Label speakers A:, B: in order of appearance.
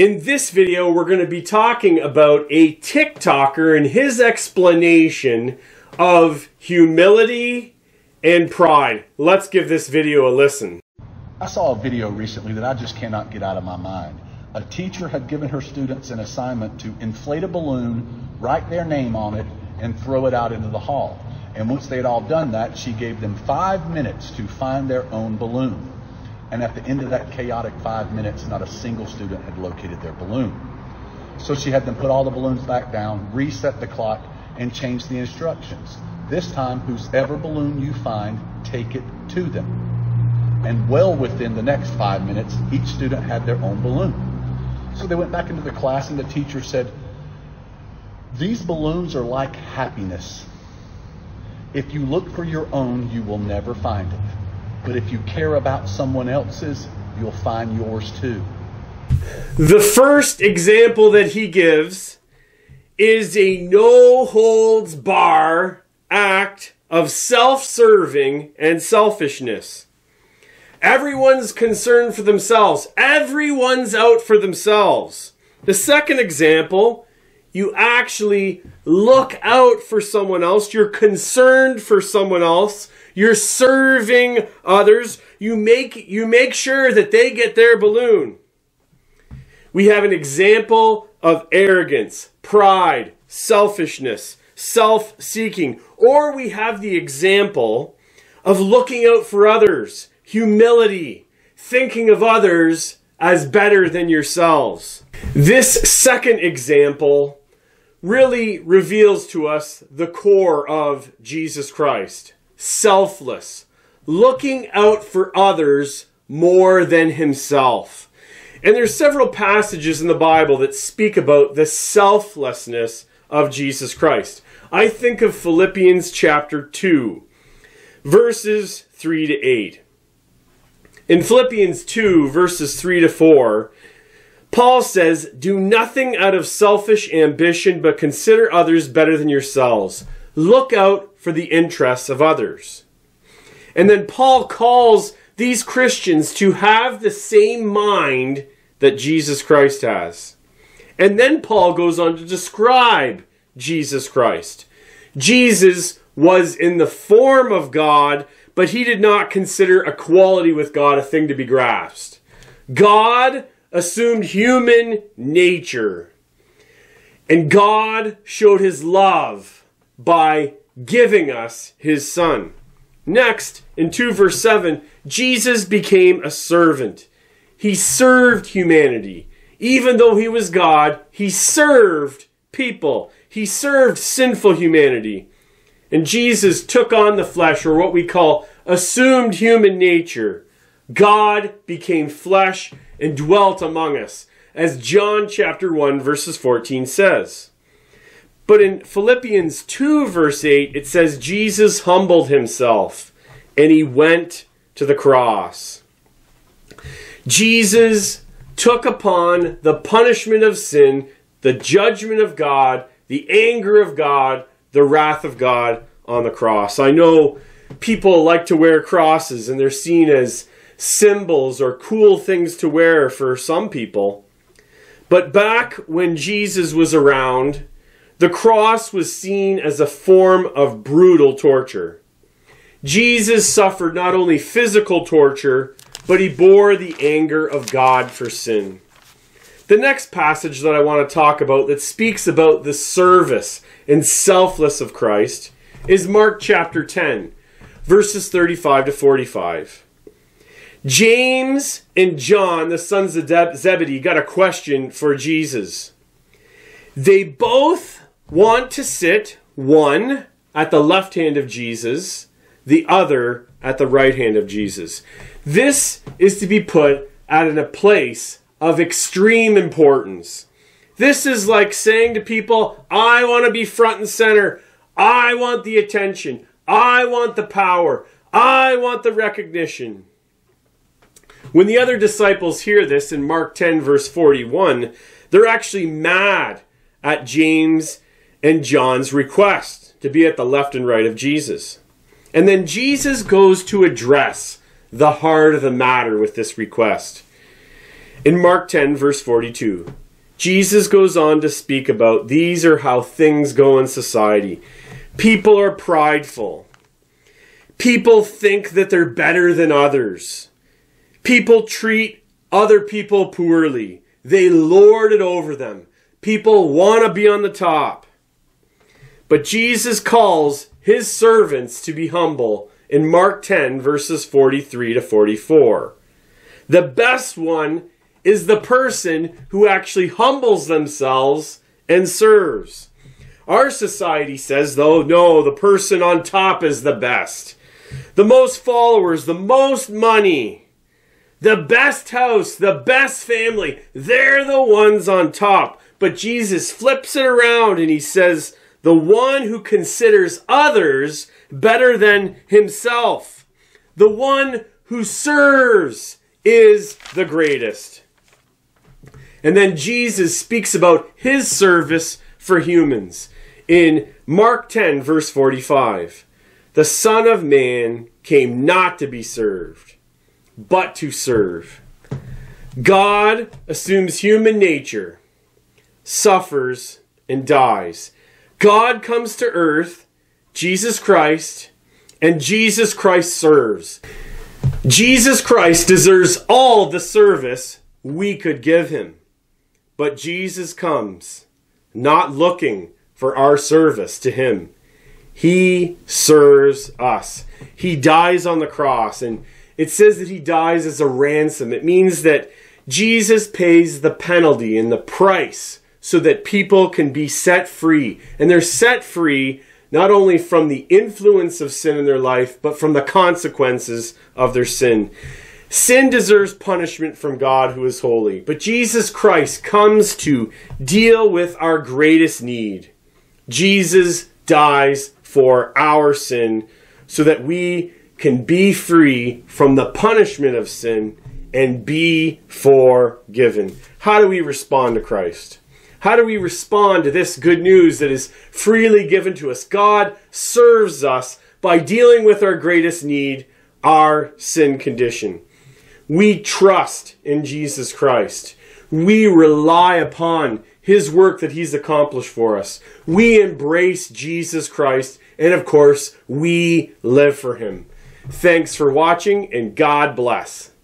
A: In this video, we're going to be talking about a TikToker and his explanation of humility and pride. Let's give this video a listen.
B: I saw a video recently that I just cannot get out of my mind. A teacher had given her students an assignment to inflate a balloon, write their name on it, and throw it out into the hall. And once they had all done that, she gave them 5 minutes to find their own balloon. And at the end of that chaotic 5 minutes, not a single student had located their balloon. So she had them put all the balloons back down, reset the clock, and change the instructions. This time, whosever balloon you find, take it to them. And well within the next 5 minutes, each student had their own balloon. So they went back into the class and the teacher said, "These balloons are like happiness. If you look for your own, you will never find it. But if you care about someone else's, you'll find yours too."
A: The first example that he gives is a no-holds-bar act of self-serving and selfishness. Everyone's concerned for themselves. Everyone's out for themselves. The second example, you actually look out for someone else. You're concerned for someone else. You're serving others. You make sure that they get their balloon. We have an example of arrogance, pride, selfishness, self-seeking. Or we have the example of looking out for others, humility, thinking of others as better than yourselves. This second example really reveals to us the core of Jesus Christ. Selfless, looking out for others more than himself. And there's several passages in the Bible that speak about the selflessness of Jesus Christ. I think of Philippians chapter 2, verses 3 to 8. In Philippians 2, verses 3 to 4, Paul says, "Do nothing out of selfish ambition, but consider others better than yourselves. Look out for the interests of others." And then Paul calls these Christians to have the same mind that Jesus Christ has. And then Paul goes on to describe Jesus Christ. Jesus was in the form of God, but he did not consider equality with God a thing to be grasped. God assumed human nature. And God showed his love by giving us his Son. Next, in 2 verse 7, Jesus became a servant. He served humanity. Even though he was God, he served people. He served sinful humanity. And Jesus took on the flesh, or what we call assumed human nature. God became flesh and dwelt among us, as John chapter 1 verses 14 says. But in Philippians 2 verse 8, it says Jesus humbled himself and he went to the cross. Jesus took upon the punishment of sin, the judgment of God, the anger of God, the wrath of God on the cross. I know people like to wear crosses and they're seen as symbols or cool things to wear for some people. But back when Jesus was around, the cross was seen as a form of brutal torture. Jesus suffered not only physical torture, but he bore the anger of God for sin. The next passage that I want to talk about that speaks about the service and selfless of Christ is Mark chapter 10, verses 35 to 45. James and John, the sons of Zebedee, got a question for Jesus. They both want to sit, one at the left hand of Jesus, the other at the right hand of Jesus. This is to be put at a place of extreme importance. This is like saying to people, I want to be front and center. I want the attention. I want the power. I want the recognition. When the other disciples hear this in Mark 10 verse 41, they're actually mad at James and John's request to be at the left and right of Jesus. And then Jesus goes to address the heart of the matter with this request. In Mark 10, verse 42, Jesus goes on to speak about these are how things go in society. People are prideful. People think that they're better than others. People treat other people poorly. They lord it over them. People want to be on the top. But Jesus calls his servants to be humble in Mark 10, verses 43 to 44. The best one is the person who actually humbles themselves and serves. Our society says, though, no, the person on top is the best. The most followers, the most money, the best house, the best family, they're the ones on top. But Jesus flips it around and he says, the one who considers others better than himself, the one who serves is the greatest. And then Jesus speaks about his service for humans. In Mark 10, verse 45, the Son of Man came not to be served, but to serve. God assumes human nature, suffers, and dies. God comes to earth, Jesus Christ, and Jesus Christ serves. Jesus Christ deserves all the service we could give him. But Jesus comes not looking for our service to him. He serves us. He dies on the cross, and it says that he dies as a ransom. It means that Jesus pays the penalty and the price so that people can be set free. And they're set free not only from the influence of sin in their life, but from the consequences of their sin. Sin deserves punishment from God who is holy. But Jesus Christ comes to deal with our greatest need. Jesus dies for our sin so that we can be free from the punishment of sin and be forgiven. How do we respond to Christ? How do we respond to this good news that is freely given to us? God serves us by dealing with our greatest need, our sin condition. We trust in Jesus Christ. We rely upon his work that he's accomplished for us. We embrace Jesus Christ, and of course, we live for him. Thanks for watching, and God bless.